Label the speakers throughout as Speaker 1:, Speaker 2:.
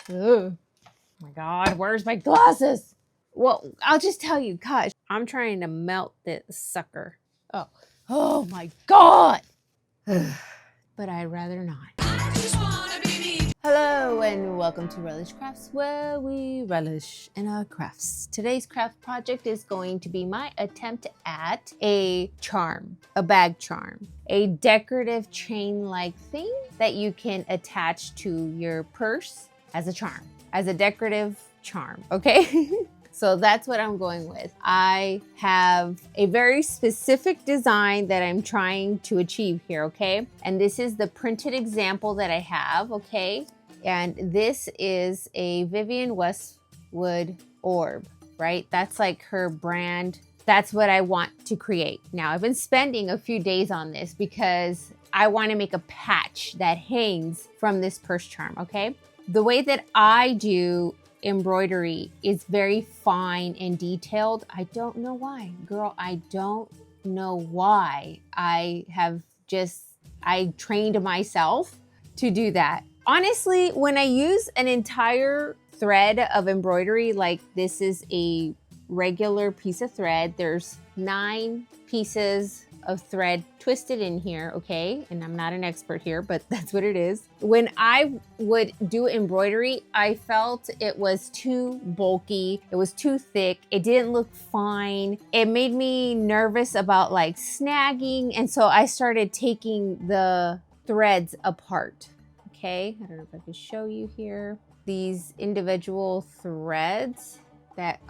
Speaker 1: Ugh. Oh my God, where's my glasses? Well, I'll just tell you, gosh, I'm trying to melt this sucker. Oh my God. But I'd rather not. Hello and welcome to Relish Crafts, where we relish in our crafts. Today's craft project is going to be my attempt at a charm, a bag charm, a decorative chain-like thing that you can attach to your purse as a charm, as a decorative charm, okay? So that's what I'm going with. I have a very specific design that I'm trying to achieve here, okay? And this is the printed example that I have, okay? And this is a Vivienne Westwood Orb, right? That's like her brand. That's what I want to create. Now, I've been spending a few days on this because I want to make a patch that hangs from this purse charm, okay? The way that I do embroidery is very fine and detailed. I don't know why, girl. I don't know why. I trained myself to do that. Honestly, when I use an entire thread of embroidery, like this is a regular piece of thread, there's 9 pieces of thread twisted in here, okay? And I'm not an expert here, but that's what it is. When I would do embroidery, I felt it was too bulky, it was too thick, it didn't look fine. It made me nervous about like snagging, and so I started taking the threads apart, okay? I don't know if I can show you here. These individual threads that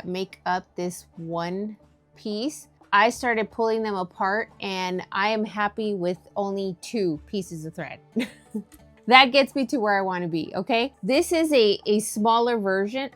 Speaker 1: make up this one piece, I started pulling them apart, and I am happy with only 2 pieces of thread. That gets me to where I want to be, okay? This is a smaller version,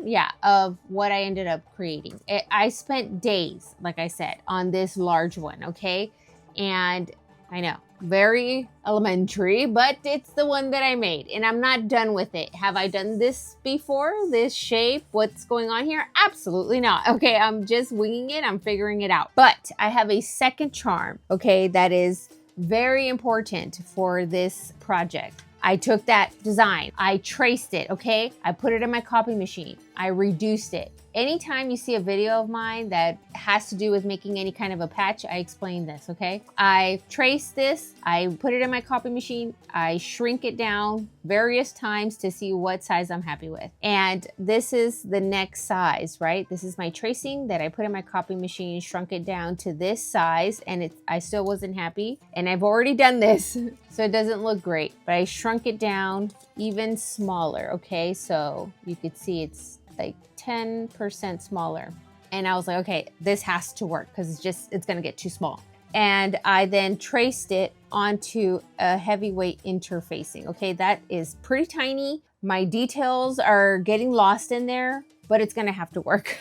Speaker 1: yeah, of what I ended up creating. I spent days, like I said, on this large one, okay? And I know, very elementary, but it's the one that I made, and I'm not done with it. Have I done this before? This shape? What's going on here? Absolutely not. Okay, I'm just winging it. I'm figuring it out. But I have a second charm, okay, that is very important for this project. I took that design, I traced it, okay? I put it in my copy machine. I reduced it. Anytime you see a video of mine that has to do with making any kind of a patch, I explain this, okay? I trace this, I put it in my copy machine, I shrink it down various times to see what size I'm happy with. And this is the next size, right? This is my tracing that I put in my copy machine, shrunk it down to this size, and I still wasn't happy. And I've already done this, so it doesn't look great, but I shrunk it down even smaller, okay? So you could see it's like 10% smaller. And I was like, okay, this has to work because it's gonna get too small. And I then traced it onto a heavyweight interfacing. Okay, that is pretty tiny. My details are getting lost in there, but it's gonna have to work.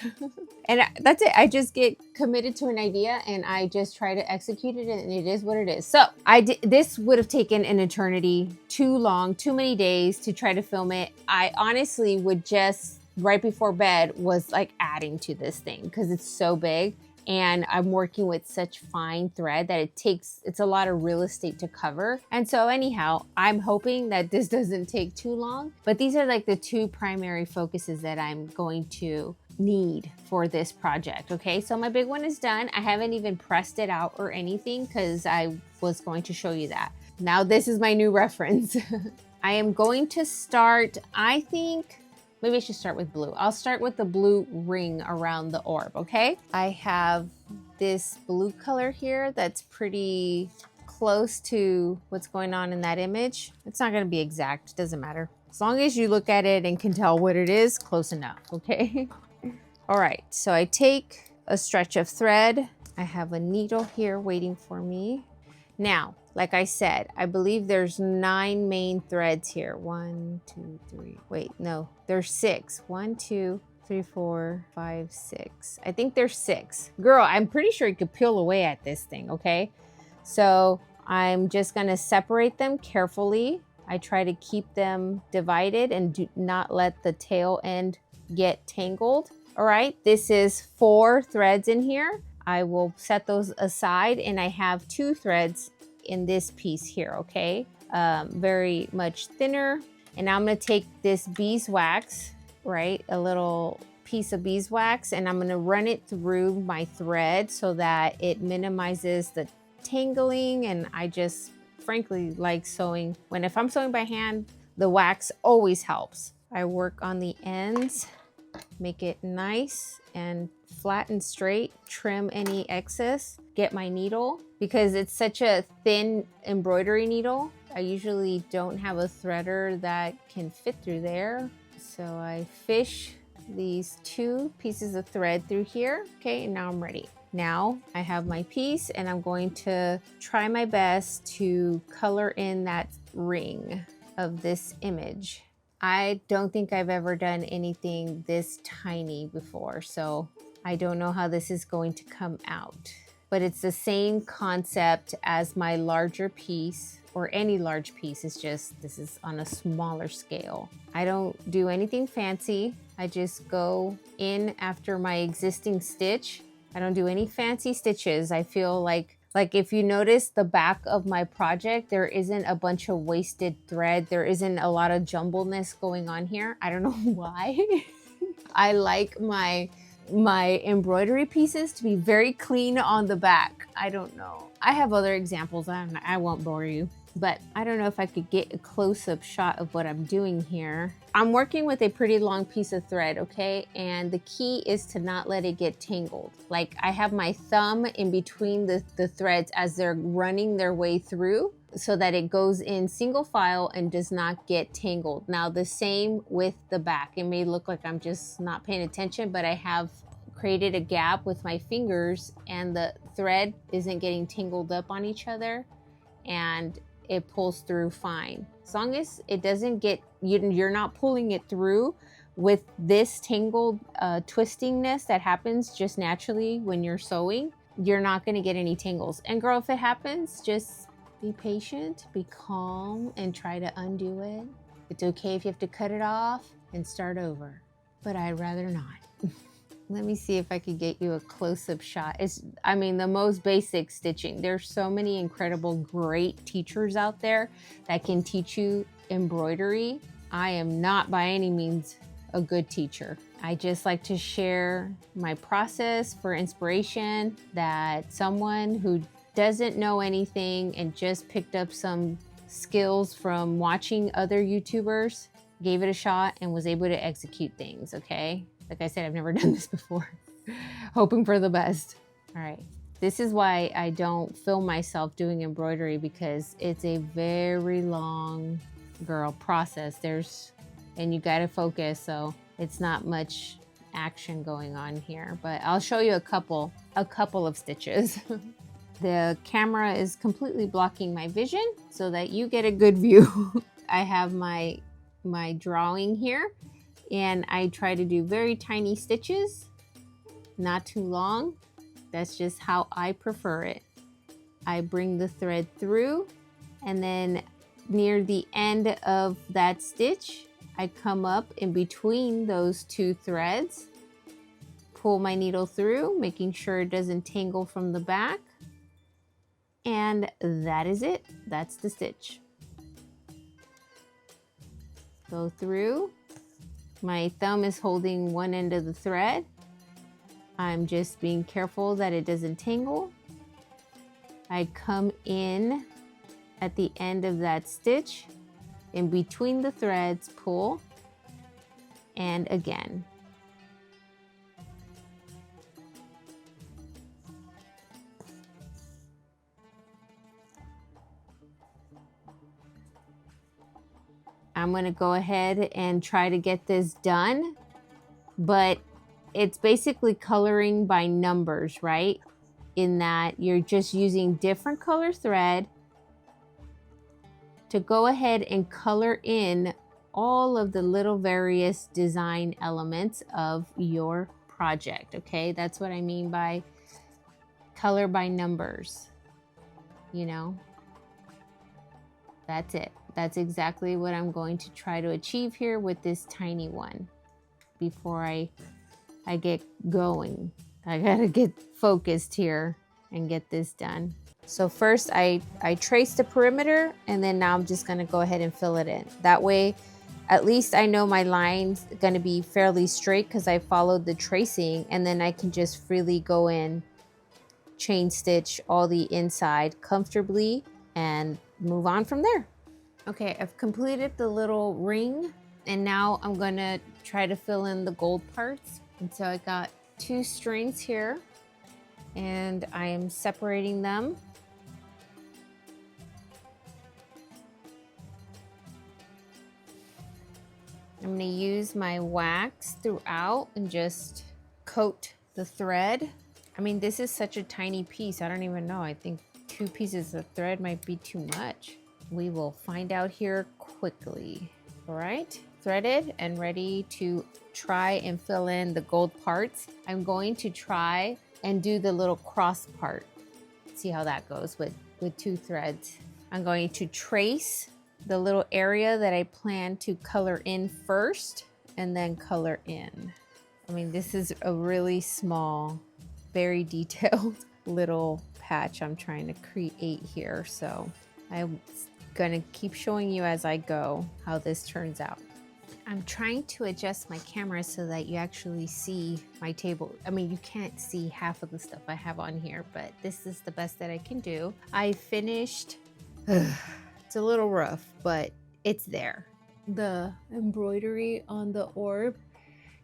Speaker 1: And that's it. I just get committed to an idea and I just try to execute it, and it is what it is. So this would have taken an eternity, too long, too many days to try to film it. I honestly would just, right before bed, was like adding to this thing because it's so big, and I'm working with such fine thread that it's a lot of real estate to cover. And so anyhow, I'm hoping that this doesn't take too long, but these are like the 2 primary focuses that I'm going to need for this project. Okay, so my big one is done. I haven't even pressed it out or anything because I was going to show you that. Now this is my new reference. I am going to start, I think, maybe I should start with blue. I'll start with the blue ring around the orb, okay? I have this blue color here that's pretty close to what's going on in that image. It's not gonna be exact, doesn't matter. As long as you look at it and can tell what it is, close enough, okay? All right, so I take a stretch of thread. I have a needle here waiting for me. Now, like I said, I believe there's 9 main threads here. 1, 2, 3, wait, no, there's 6. 1, 2, 3, 4, 5, 6. I think there's 6. Girl, I'm pretty sure you could peel away at this thing, okay? So I'm just gonna separate them carefully. I try to keep them divided and do not let the tail end get tangled. All right, this is 4 threads in here. I will set those aside, and I have 2 threads in this piece here, okay? Very much thinner And I'm gonna take this beeswax, right? A little piece of beeswax, and I'm gonna run it through my thread so that it minimizes the tangling. And I just frankly like sewing. If I'm sewing by hand, the wax always helps. I work on the ends, make it nice and flat and straight, trim any excess, get my needle. Because it's such a thin embroidery needle, I usually don't have a threader that can fit through there. So I fish these 2 pieces of thread through here. Okay, and now I'm ready. Now I have my piece and I'm going to try my best to color in that ring of this image. I don't think I've ever done anything this tiny before, so I don't know how this is going to come out. But it's the same concept as my larger piece, or any large piece. It's just, this is on a smaller scale. I don't do anything fancy. I just go in after my existing stitch. I don't do any fancy stitches. I feel like if you notice the back of my project, there isn't a bunch of wasted thread. There isn't a lot of jumbleness going on here. I don't know why. I like my embroidery pieces to be very clean on the back. I don't know. I have other examples. I won't bore you. But I don't know if I could get a close-up shot of what I'm doing here. I'm working with a pretty long piece of thread, okay? And the key is to not let it get tangled. Like, I have my thumb in between the threads as they're running their way through so that it goes in single file and does not get tangled. Now, the same with the back. It may look like I'm just not paying attention, but I have created a gap with my fingers and the thread isn't getting tangled up on each other, and it pulls through fine. As long as it doesn't get, you're not pulling it through with this tangled twistingness that happens just naturally when you're sewing, you're not gonna get any tangles. And girl, if it happens, just be patient, be calm, and try to undo it. It's okay if you have to cut it off and start over, but I'd rather not. Let me see if I could get you a close-up shot. I mean, the most basic stitching. There's so many incredible, great teachers out there that can teach you embroidery. I am not by any means a good teacher. I just like to share my process for inspiration, that someone who doesn't know anything and just picked up some skills from watching other YouTubers, gave it a shot and was able to execute things, okay? Like I said, I've never done this before. Hoping for the best. All right. This is why I don't film myself doing embroidery, because it's a very long, girl, process. And you gotta focus, so it's not much action going on here. But I'll show you a couple of stitches. The camera is completely blocking my vision so that you get a good view. I have my drawing here. And I try to do very tiny stitches, not too long. That's just how I prefer it. I bring the thread through, and then near the end of that stitch, I come up in between those 2 threads, pull my needle through, making sure it doesn't tangle from the back. And that is it. That's the stitch. Go through. My thumb is holding one end of the thread. I'm just being careful that it doesn't tangle. I come in at the end of that stitch, in between the threads, pull, and again. I'm gonna go ahead and try to get this done, but it's basically coloring by numbers, right? In that you're just using different color thread to go ahead and color in all of the little various design elements of your project, okay? That's what I mean by color by numbers, you know? That's it. That's exactly what I'm going to try to achieve here with this tiny one. Before I get going, I gotta get focused here and get this done. So first I trace the perimeter, and then now I'm just gonna go ahead and fill it in. That way At least I know my line's gonna be fairly straight because I followed the tracing, and then I can just freely go in, chain stitch all the inside comfortably and move on from there. Okay, I've completed the little ring, and now I'm gonna try to fill in the gold parts. And so I got 2 strings here, and I am separating them. I'm gonna use my wax throughout and just coat the thread. I mean, this is such a tiny piece. I don't even know. I think 2 pieces of thread might be too much. We will find out here quickly. All right, threaded and ready to try and fill in the gold parts. I'm going to try and do the little cross part. See how that goes with 2 threads. I'm going to trace the little area that I plan to color in first and then color in. I mean, this is a really small, very detailed little patch I'm trying to create here. So I'm gonna keep showing you as I go how this turns out. I'm trying to adjust my camera so that you actually see my table. I mean, you can't see half of the stuff I have on here, but this is the best that I can do. I finished, it's a little rough, but it's there. The embroidery on the orb,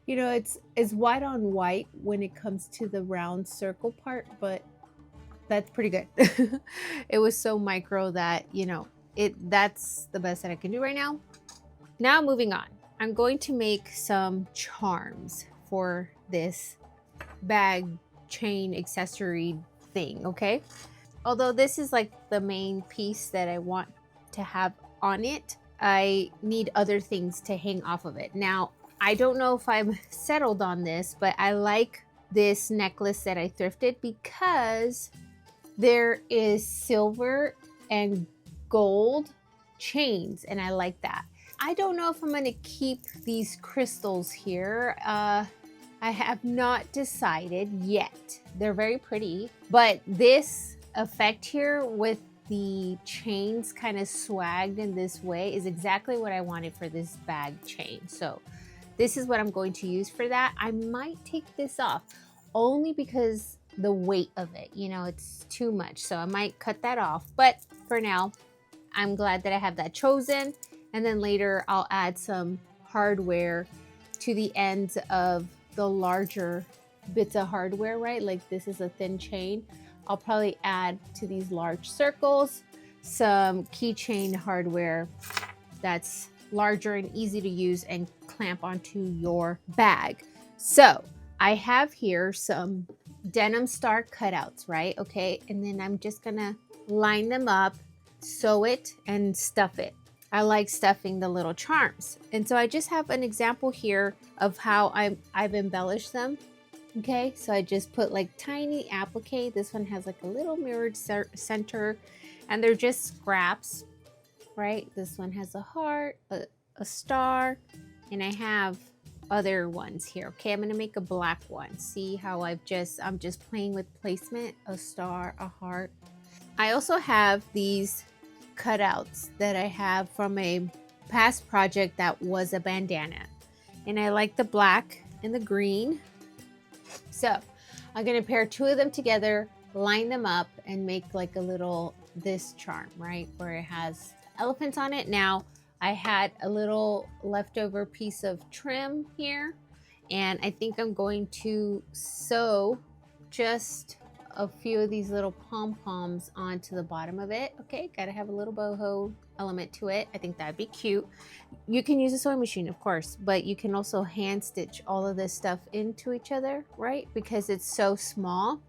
Speaker 1: you know, it's white on white when it comes to the round circle part, but that's pretty good. It was so micro that, you know, that's the best that I can do right now. Now moving on. I'm going to make some charms for this bag chain accessory thing, okay? Although this is like the main piece that I want to have on it, I need other things to hang off of it. Now, I don't know if I'm settled on this, but I like this necklace that I thrifted because there is silver and gold chains, and I like that. I don't know if I'm gonna keep these crystals here. I have not decided yet. They're very pretty, but this effect here with the chains kind of swagged in this way is exactly what I wanted for this bag chain. So this is what I'm going to use for that. I might take this off only because the weight of it, you know, it's too much. So I might cut that off, but for now, I'm glad that I have that chosen. And then later I'll add some hardware to the ends of the larger bits of hardware, right? Like this is a thin chain. I'll probably add to these large circles some keychain hardware that's larger and easy to use and clamp onto your bag. So I have here some denim star cutouts, right? Okay, and then I'm just gonna line them up, sew it, and stuff it. I like stuffing the little charms. And so I just have an example here of how I've embellished them. Okay, so I just put like tiny applique. This one has like a little mirrored center, and they're just scraps, right? This one has a heart, a star, and I have other ones here. Okay, I'm gonna make a black one. See how I'm just playing with placement, a star, a heart. I also have these cutouts that I have from a past project that was a bandana, and I like the black and the green. So I'm gonna pair 2 of them together, line them up, and make like a little this charm, right, where it has elephants on it. Now I had a little leftover piece of trim here, and I think I'm going to sew just a few of these little pom-poms onto the bottom of it. Okay, gotta have a little boho element to it. I think that'd be cute. You can use a sewing machine, of course, but you can also hand stitch all of this stuff into each other, right? Because it's so small.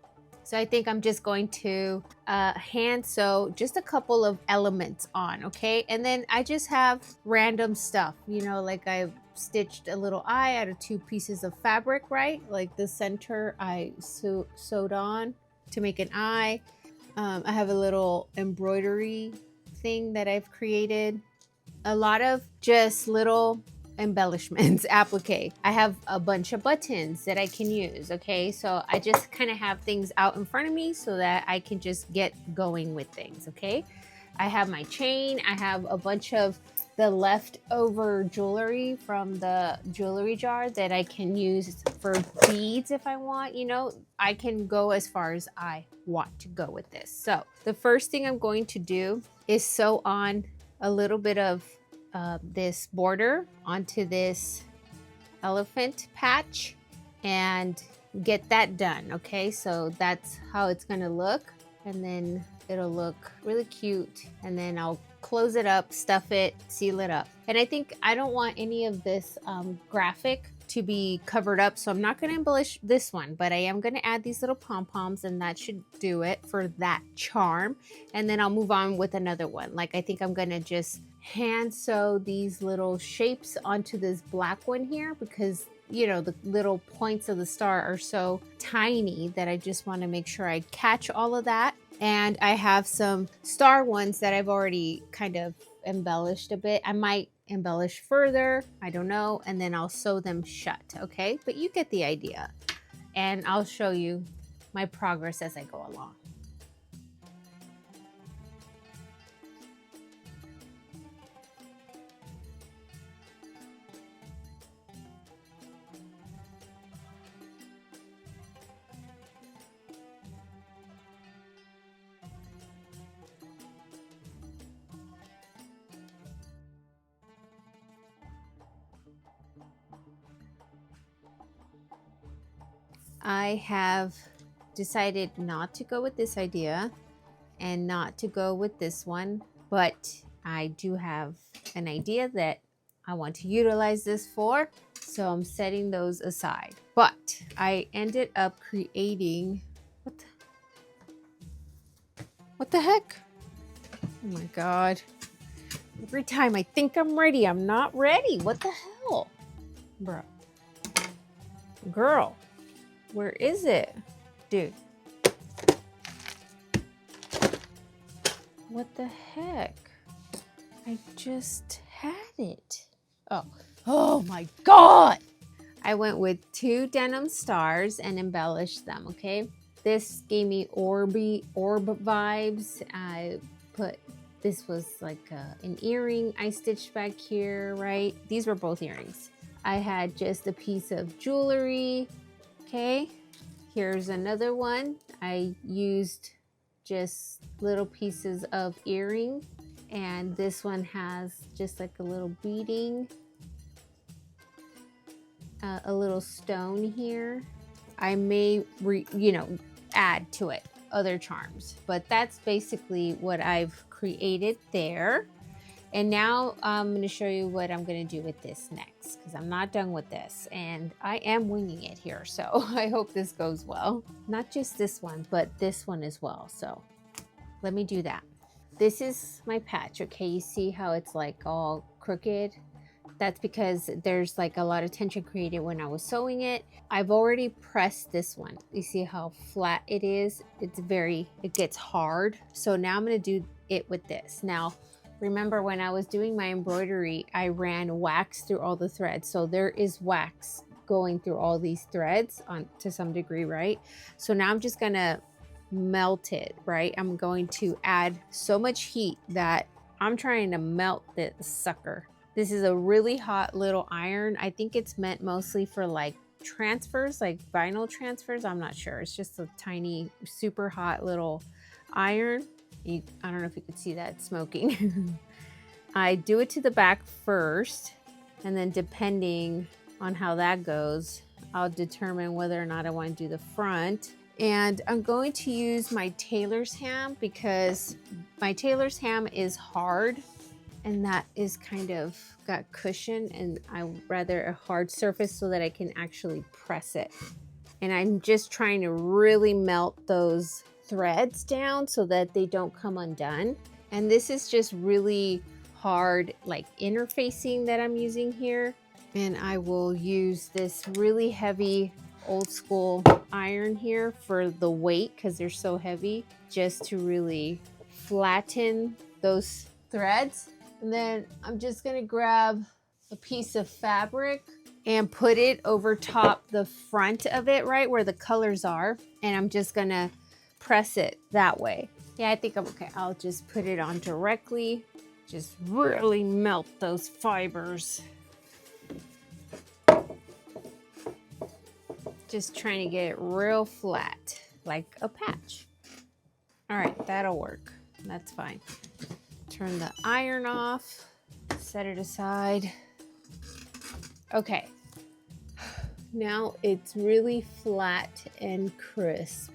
Speaker 1: So I think I'm just going to hand sew just a couple of elements on, okay? And then I just have random stuff, you know, like I stitched a little eye out of 2 pieces of fabric, right? Like the center I sewed on to make an eye. I have a little embroidery thing that I've created. A lot of just little embellishments, applique. I have a bunch of buttons that I can use, okay? So I just kind of have things out in front of me so that I can just get going with things, okay? I have my chain. I have a bunch of the leftover jewelry from the jewelry jar that I can use for beads if I want. You know, I can go as far as I want to go with this. So the first thing I'm going to do is sew on a little bit of this border onto this elephant patch and get that done. Okay, so that's how it's gonna look, and then it'll look really cute, and then I'll close it up, stuff it, seal it up. And I think I don't want any of this graphic to be covered up, so I'm not going to embellish this one, but I am going to add these little pom-poms, and that should do it for that charm. And then I'll move on with another one. Like, I think I'm going to just hand sew these little shapes onto this black one here, because you know, the little points of the star are so tiny that I just want to make sure I catch all of that. And I have some star ones that I've already kind of embellished a bit. I might embellish further, I don't know, and then I'll sew them shut, okay? But you get the idea. And I'll show you my progress as I go along. I have decided not to go with this idea and not to go with this one, but I do have an idea that I want to utilize this for, so I'm setting those aside. But I ended up creating, what the heck? Oh my God. Every time I think I'm ready, I'm not ready. What the hell? Bro. Girl. Where is it? Dude. What the heck? I just had it. Oh my God. I went with 2 denim stars and embellished them, okay? This gave me orb vibes. This was like an earring I stitched back here, right? These were both earrings. I had just a piece of jewelry. Okay, here's another one. I used just little pieces of earring, and this one has just like a little beading, a little stone here. I may, add to it other charms, but that's basically what I've created there. And now I'm going to show you what I'm going to do with this next, because I'm not done with this and I am winging it here. So I hope this goes well. Not just this one, but this one as well. So let me do that. This is my patch. Okay, you see how it's like all crooked? That's because there's like a lot of tension created when I was sewing it. I've already pressed this one. You see how flat it is? It gets hard. So now I'm going to do it with this. Now, remember when I was doing my embroidery, I ran wax through all the threads. So there is wax going through all these threads to some degree, right? So now I'm just gonna melt it, right? I'm going to add so much heat that I'm trying to melt this sucker. This is a really hot little iron. I think it's meant mostly for like transfers, like vinyl transfers. I'm not sure. It's just a tiny, super hot little iron. I don't know if you could see that smoking. I do it to the back first, and then depending on how that goes, I'll determine whether or not I want to do the front. And I'm going to use my tailor's ham because my tailor's ham is hard, and that is kind of got cushion, and I would rather a hard surface so that I can actually press it. And I'm just trying to really melt those threads down so that they don't come undone. And this is just really hard like interfacing that I'm using here. And I will use this really heavy old school iron here for the weight because they're so heavy, just to really flatten those threads. And then I'm just gonna grab a piece of fabric and put it over top the front of it, right where the colors are. And I'm just gonna press it that way. Yeah, I think I'm okay. I'll just put it on directly Just really melt those fibers. Just trying to get it real flat, like a patch. All right, that'll work. That's fine. Turn the iron off, set it aside. Okay, now it's really flat and crisp.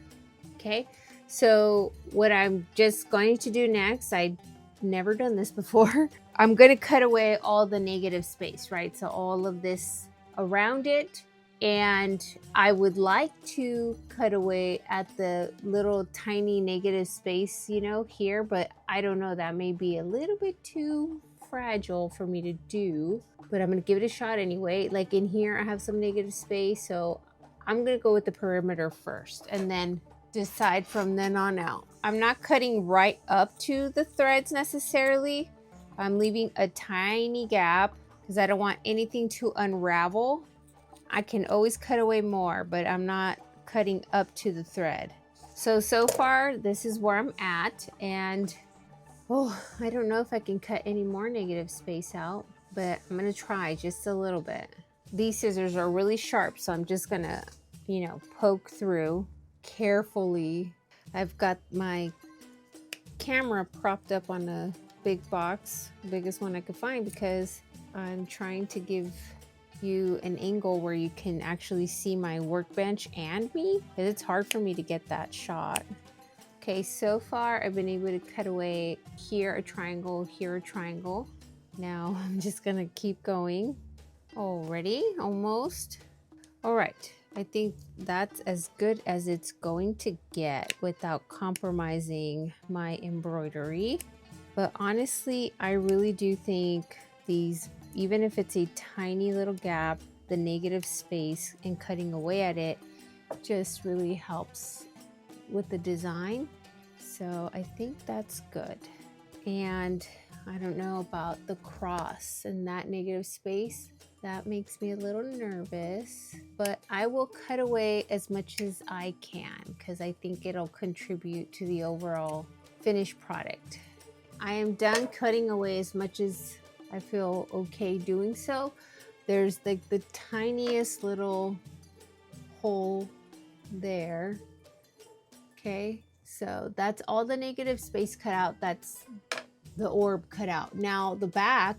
Speaker 1: Okay, so what I'm just going to do next, I've never done this before. I'm going to cut away all the negative space, right? So all of this around it. And I would like to cut away at the little tiny negative space, you know, here, but I don't know, that may be a little bit too fragile for me to do, but I'm gonna give it a shot anyway. Like in here, I have some negative space, so I'm gonna go with the perimeter first and then decide from then on out. I'm not cutting right up to the threads necessarily. I'm leaving a tiny gap because I don't want anything to unravel. I can always cut away more, but I'm not cutting up to the thread. So far, this is where I'm at. And, oh, I don't know if I can cut any more negative space out, but I'm gonna try just a little bit. These scissors are really sharp, so I'm just gonna, you know, poke through carefully. I've got my camera propped up on a big box, biggest one I could find, because I'm trying to give you an angle where you can actually see my workbench and me, because it's hard for me to get that shot. Okay, so far I've been able to cut away here a triangle, here a triangle. Now I'm just gonna keep going. Already, almost. All right, I think that's as good as it's going to get without compromising my embroidery. But honestly, I really do think these, even if it's a tiny little gap, the negative space and cutting away at it just really helps with the design. So I think that's good. And I don't know about the cross and that negative space. That makes me a little nervous, but I will cut away as much as I can because I think it'll contribute to the overall finished product. I am done cutting away as much as I feel okay doing so. There's like the tiniest little hole there. Okay, so that's all the negative space cut out. That's the orb cut out. Now the back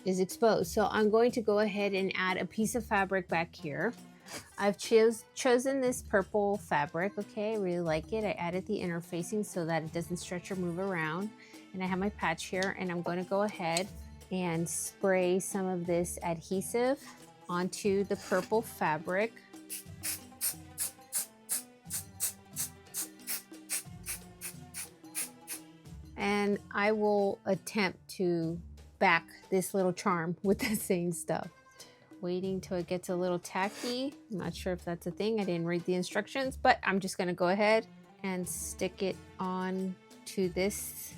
Speaker 1: is exposed. So I'm going to go ahead and add a piece of fabric back here. I've chosen this purple fabric. Okay, I really like it. I added the interfacing so that it doesn't stretch or move around. And I have my patch here, and I'm going to go ahead and spray some of this adhesive onto the purple fabric. And I will attempt to back this little charm with the same stuff. Waiting till it gets a little tacky. I'm not sure if that's a thing. I didn't read the instructions, but I'm just gonna go ahead and stick it on to this.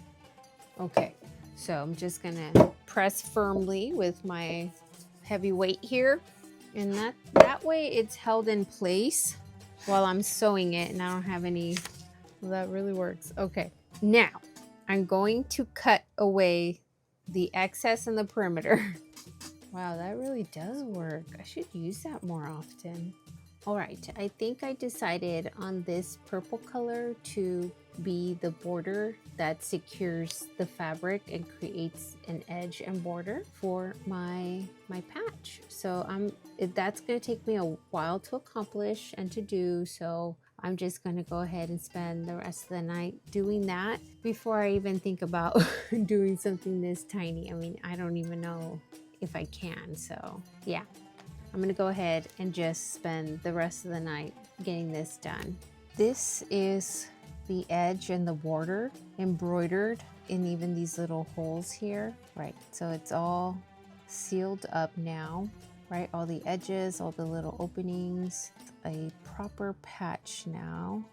Speaker 1: Okay, so I'm just gonna press firmly with my heavy weight here. And that way it's held in place while I'm sewing it and I don't have any, well, that really works. Okay, now I'm going to cut away the excess in the perimeter. Wow, that really does work. I should use that more often. All right, I think I decided on this purple color to be the border that secures the fabric and creates an edge and border for my patch. So that's gonna take me a while to accomplish and to do, so I'm just gonna go ahead and spend the rest of the night doing that before I even think about doing something this tiny. I mean, I don't even know if I can, so yeah. I'm gonna go ahead and just spend the rest of the night getting this done. This is the edge and the border embroidered in even these little holes here, right? So it's all sealed up now, right? All the edges, all the little openings, a proper patch now.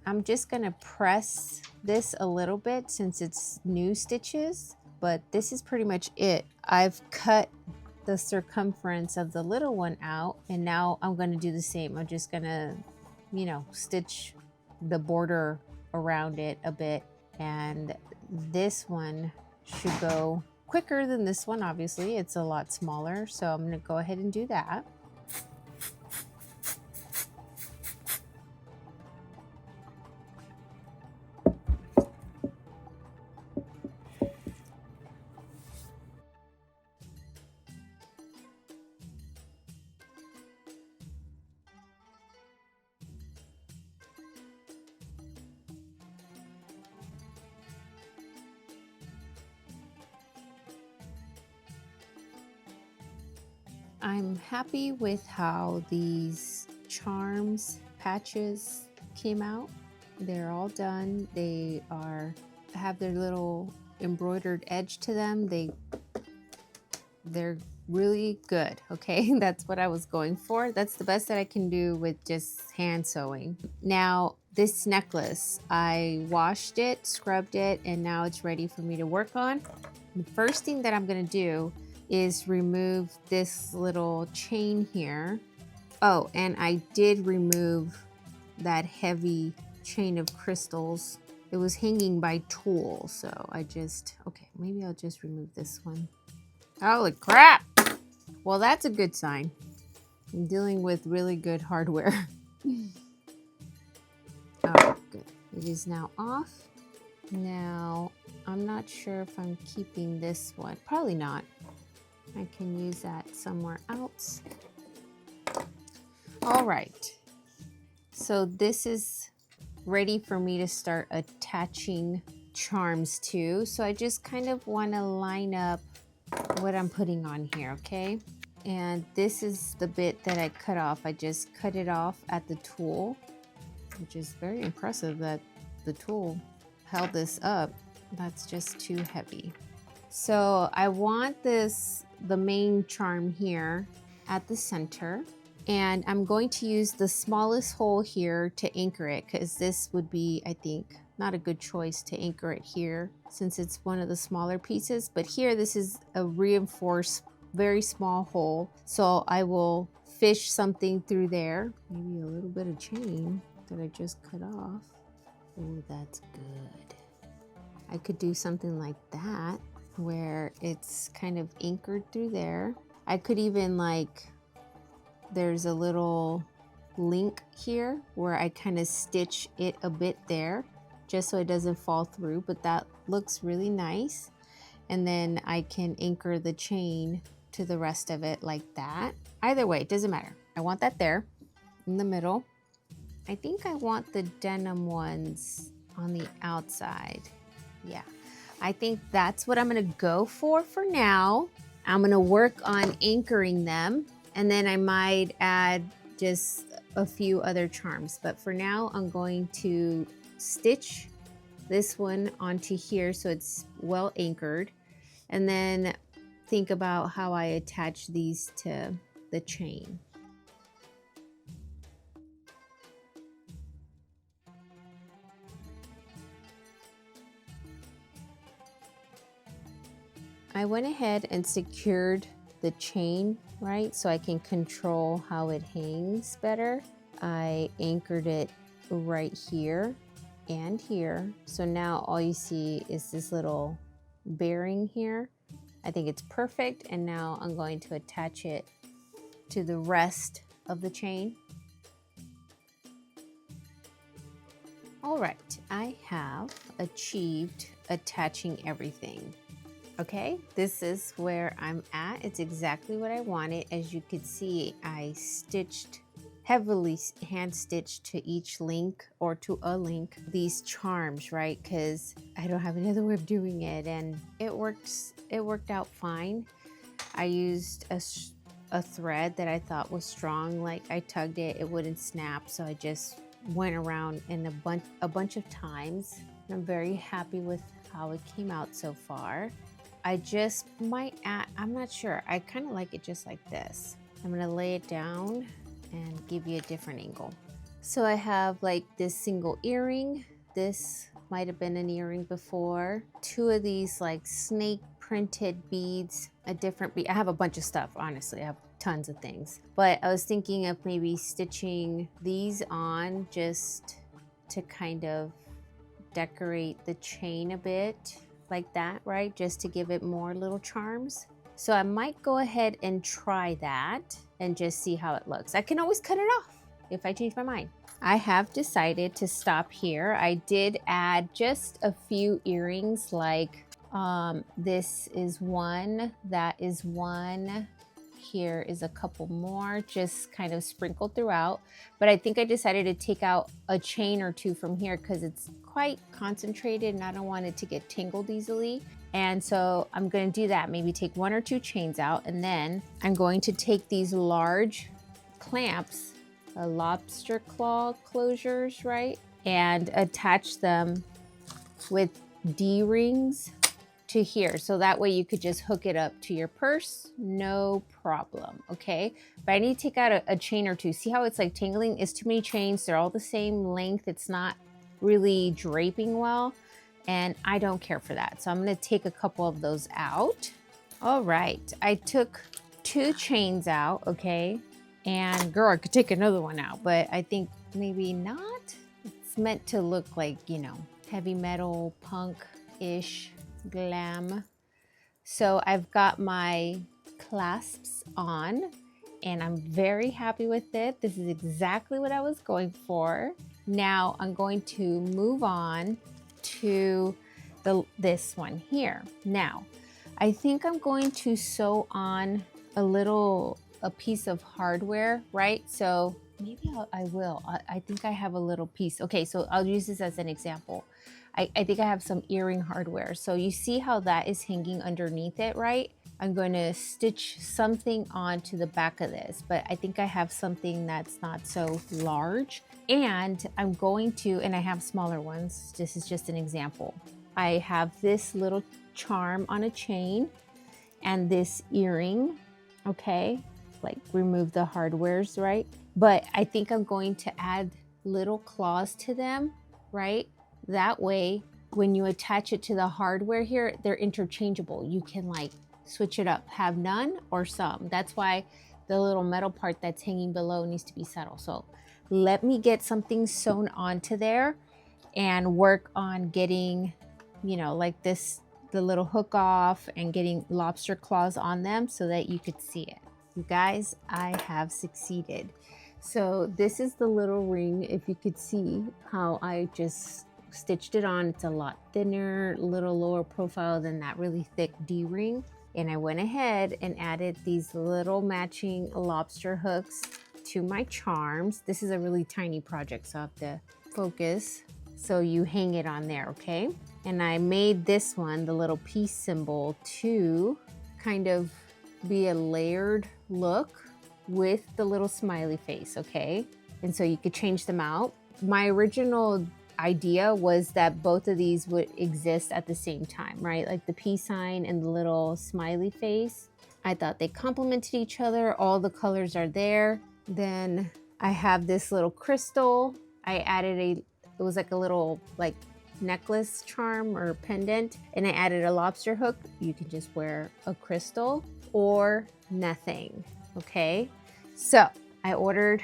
Speaker 1: I'm just gonna press this a little bit since it's new stitches, but this is pretty much it. I've cut the circumference of the little one out, and now I'm going to do the same. I'm just gonna, you know, stitch the border around it a bit, and this one should go quicker than this one. Obviously, it's a lot smaller, so I'm gonna go ahead and do that. I'm happy with how these charms patches came out. They're all done. They have their little embroidered edge to them. They're really good, okay? That's what I was going for. That's the best that I can do with just hand sewing. Now, this necklace, I washed it, scrubbed it, and now it's ready for me to work on. The first thing that I'm gonna do is remove this little chain here. Oh, and I did remove that heavy chain of crystals. It was hanging by tool, so okay, maybe I'll just remove this one. Holy crap! Well, that's a good sign. I'm dealing with really good hardware. Oh, good. It is now off. Now, I'm not sure if I'm keeping this one. Probably not. I can use that somewhere else. All right. So this is ready for me to start attaching charms to. So I just kind of want to line up what I'm putting on here, okay? And this is the bit that I cut off. I just cut it off at the tool, which is very impressive that the tool held this up. That's just too heavy. So I want the main charm here at the center, and I'm going to use the smallest hole here to anchor it, because this would be, I think, not a good choice to anchor it here since it's one of the smaller pieces. But here, this is a reinforced, very small hole. So I will fish something through there. Maybe a little bit of chain that I just cut off. Oh, that's good. I could do something like that, where it's kind of anchored through there. I could even there's a little link here where I kind of stitch it a bit there just so it doesn't fall through, but that looks really nice. And then I can anchor the chain to the rest of it like that. Either way, it doesn't matter. I want that there in the middle. I think I want the denim ones on the outside. Yeah. I think that's what I'm gonna go for now. I'm gonna work on anchoring them, and then I might add just a few other charms. But for now, I'm going to stitch this one onto here so it's well anchored, and then think about how I attach these to the chain. I went ahead and secured the chain, right? So I can control how it hangs better. I anchored it right here and here. So now all you see is this little bearing here. I think it's perfect. And now I'm going to attach it to the rest of the chain. All right, I have achieved attaching everything. Okay, this is where I'm at. It's exactly what I wanted. As you can see, I stitched, heavily hand stitched to each link or to a link these charms, right? Because I don't have another way of doing it, and it worked out fine. I used a thread that I thought was strong. Like I tugged it, it wouldn't snap, so I just went around in a bunch of times. And I'm very happy with how it came out so far. I just might add, I'm not sure. I kind of like it just like this. I'm gonna lay it down and give you a different angle. So I have like this single earring. This might have been an earring before. Two of these like snake printed beads, a different bead. I have a bunch of stuff, honestly. I have tons of things. But I was thinking of maybe stitching these on just to kind of decorate the chain a bit. like that, right? Just to give it more little charms. So I might go ahead and try that and just see how it looks. I can always cut it off if I change my mind. I have decided to stop here. I did add just a few earrings, like this is one, that is one. Here is a couple more, just kind of sprinkled throughout. But I think I decided to take out a chain or two from here because it's quite concentrated and I don't want it to get tangled easily. And so I'm going to do that, maybe take one or two chains out, and then I'm going to take these large clamps, lobster claw closures, right? And attach them with D-rings to here. So that way you could just hook it up to your purse, no problem, okay? But I need to take out a chain or two. See how it's like tangling? It's too many chains. They're all the same length. It's not really draping well. And I don't care for that. So I'm gonna take a couple of those out. All right, I took 2 chains out, okay? And girl, I could take another one out, but I think maybe not. It's meant to look like, you know, heavy metal, punk-ish, glam. So I've got my clasps on and I'm very happy with it. This is exactly what I was going for. Now I'm going to move on to this one here. Now, I think I'm going to sew on a piece of hardware, right? So maybe I will. I think I have a little piece. Okay, so I'll use this as an example. I think I have some earring hardware. So you see how that is hanging underneath it, right? I'm going to stitch something onto the back of this, but I think I have something that's not so large. And I'm going to, and I have smaller ones. This is just an example. I have this little charm on a chain and this earring, okay? Like remove the hardwares, right? But I think I'm going to add little claws to them, right? That way, when you attach it to the hardware here, they're interchangeable. You can like switch it up, have none or some. That's why the little metal part that's hanging below needs to be subtle. So let me get something sewn onto there and work on getting, you know, like this, the little hook off and getting lobster claws on them so that you could see it. You guys, I have succeeded. So this is the little ring. If you could see how I just stitched it on, it's a lot thinner, little lower profile than that really thick D ring. And I went ahead and added these little matching lobster hooks to my charms. This is a really tiny project, so I have to focus. So you hang it on there, okay? And I made this one, the little peace symbol, to kind of be a layered look with the little smiley face, okay? And so you could change them out. My original idea was that both of these would exist at the same time, right? Like the peace sign and the little smiley face. I thought they complemented each other. All the colors are there. Then I have this little crystal. I added it was like a little like necklace charm or pendant, and I added a lobster hook. You can just wear a crystal or nothing, okay? So I ordered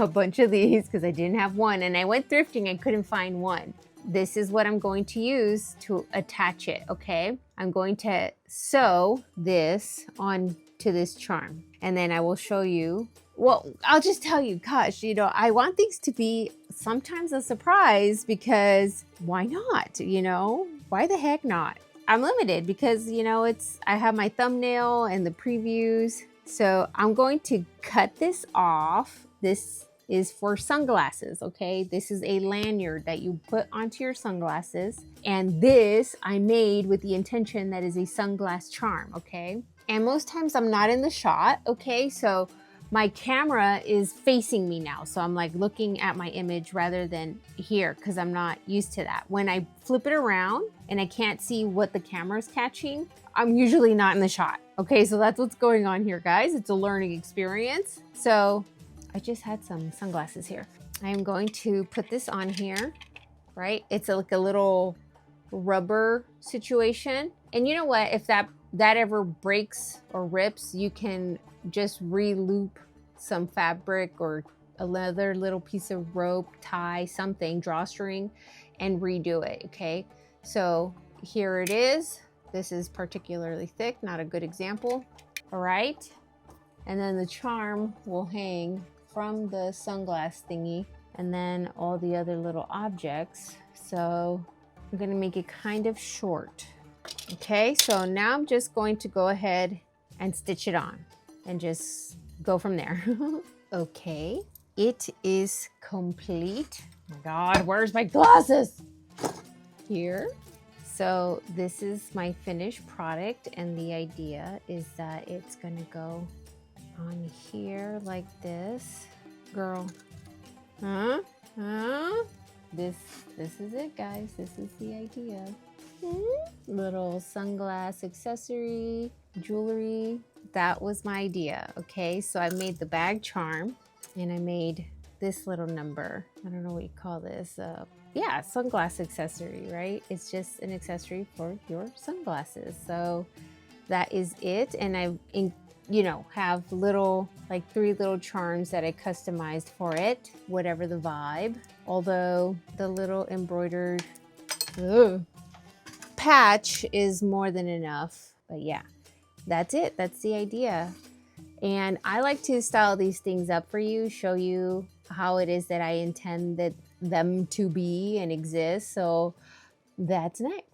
Speaker 1: a bunch of these because I didn't have one, and I went thrifting, I couldn't find one. This is what I'm going to use to attach it, okay? I'm going to sew this onto this charm, and then I will show you. Well, I'll just tell you, gosh, you know, I want things to be sometimes a surprise because why not, you know? Why the heck not? I'm limited because, you know, I have my thumbnail and the previews. So I'm going to cut this off. This is for sunglasses, okay? This is a lanyard that you put onto your sunglasses. And this I made with the intention that is a sunglass charm, okay? And most times I'm not in the shot, okay? So my camera is facing me now. So I'm like looking at my image rather than here because I'm not used to that. When I flip it around and I can't see what the camera's catching, I'm usually not in the shot. Okay, so that's what's going on here, guys. It's a learning experience. So I just had some sunglasses here. I am going to put this on here, right? It's like a little rubber situation. And you know what? If that ever breaks or rips, you can just re-loop some fabric or another little piece of rope, tie, something, drawstring, and redo it, okay? So here it is. This is particularly thick, not a good example. All right. And then the charm will hang from the sunglass thingy, and then all the other little objects. So I'm gonna make it kind of short. Okay, so now I'm just going to go ahead and stitch it on and just go from there. Okay, it is complete. Oh my God, where's my glasses? Here. So this is my finished product, and the idea is that it's gonna go on here like this. Girl, huh? This is it, guys. This is the idea. Little sunglass accessory, jewelry. That was my idea. Okay, so I made the bag charm, and I made this little number. I don't know what you call this. Yeah, sunglass accessory, right? It's just an accessory for your sunglasses. So that is it. And I, you know, have little, like 3 little charms that I customized for it, whatever the vibe. Although the little embroidered patch is more than enough. But yeah, that's it. That's the idea. And I like to style these things up for you, show you how it is that I intended them to be and exist. So that's next.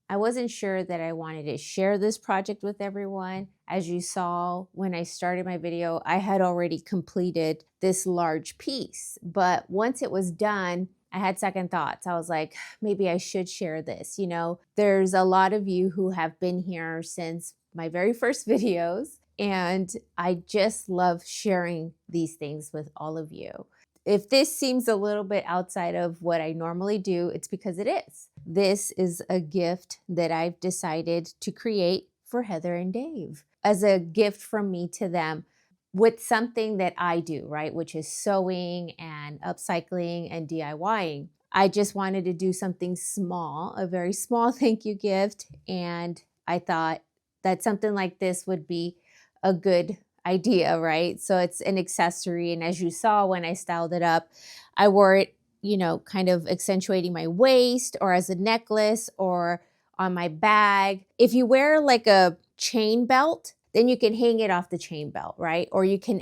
Speaker 1: I wasn't sure that I wanted to share this project with everyone. As you saw when I started my video, I had already completed this large piece. But once it was done, I had second thoughts. I was like, maybe I should share this. You know, there's a lot of you who have been here since my very first videos, and I just love sharing these things with all of you. If this seems a little bit outside of what I normally do, it's because it is. This is a gift that I've decided to create for Heather and Dave as a gift from me to them with something that I do, right? Which is sewing and upcycling and DIYing. I just wanted to do something small, a very small thank you gift. And I thought that something like this would be a good idea, right? So it's an accessory. And as you saw when I styled it up, I wore it, you know, kind of accentuating my waist or as a necklace or on my bag. If you wear like a chain belt, then you can hang it off the chain belt, right? Or you can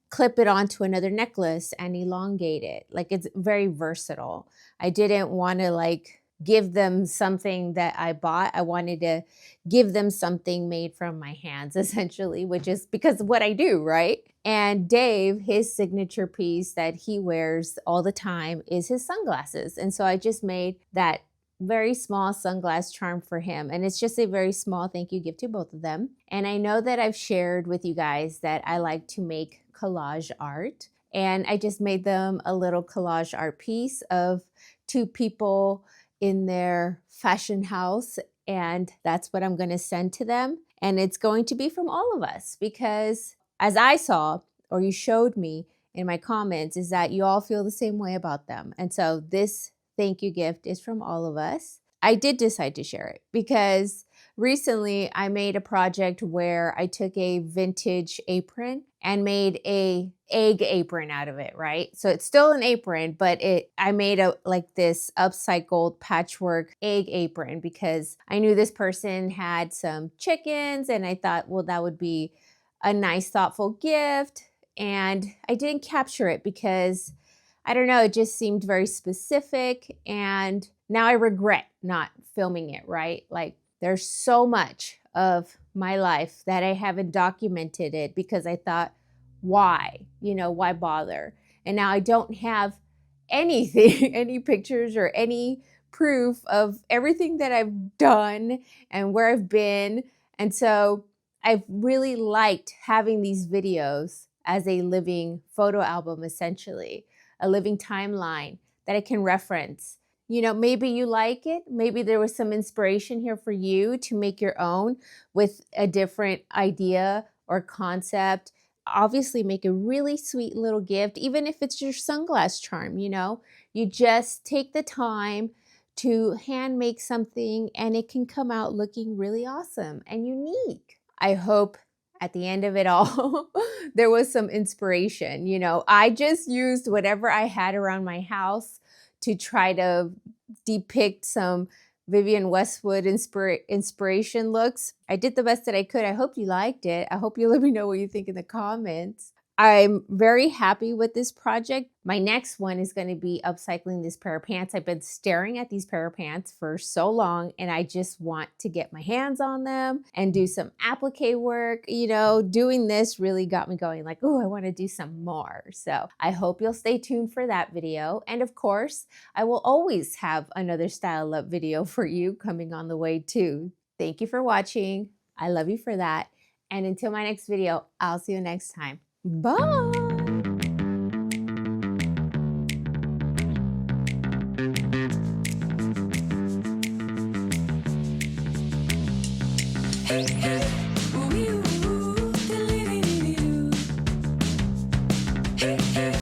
Speaker 1: clip it onto another necklace and elongate it. Like it's very versatile. I didn't want to like give them something that I bought. I wanted to give them something made from my hands, essentially, which is because of what I do, right? And Dave, his signature piece that he wears all the time is his sunglasses. And so I just made that very small sunglass charm for him. And it's just a very small thank you gift to both of them. And I know that I've shared with you guys that I like to make collage art. And I just made them a little collage art piece of two people in their fashion house. And that's what I'm going to send to them. And it's going to be from all of us because as I saw, or you showed me in my comments, is that you all feel the same way about them. And so this thank you gift is from all of us. I did decide to share it because recently I made a project where I took a vintage apron and made a egg apron out of it, right? So it's still an apron, but I made like this upcycled patchwork egg apron because I knew this person had some chickens and I thought, well, that would be a nice, thoughtful gift. And I didn't capture it because I don't know, it just seemed very specific. And now I regret not filming it, right? Like there's so much of my life that I haven't documented it because I thought, why? You know, why bother? And now I don't have anything, any pictures or any proof of everything that I've done and where I've been. And so I've really liked having these videos as a living photo album, essentially, a living timeline that I can reference. You know, maybe you like it. Maybe there was some inspiration here for you to make your own with a different idea or concept. Obviously, make a really sweet little gift, even if it's your sunglass charm, you know. You just take the time to hand make something and it can come out looking really awesome and unique. I hope at the end of it all, there was some inspiration. You know, I just used whatever I had around my house to try to depict some Vivienne Westwood inspiration looks. I did the best that I could. I hope you liked it. I hope you let me know what you think in the comments. I'm very happy with this project. My next one is going to be upcycling this pair of pants. I've been staring at these pair of pants for so long and I just want to get my hands on them and do some applique work. You know, doing this really got me going like, oh, I want to do some more. So I hope you'll stay tuned for that video. And of course, I will always have another style up video for you coming on the way too. Thank you for watching. I love you for that. And until my next video, I'll see you next time. Bye.
Speaker 2: Hey, hey.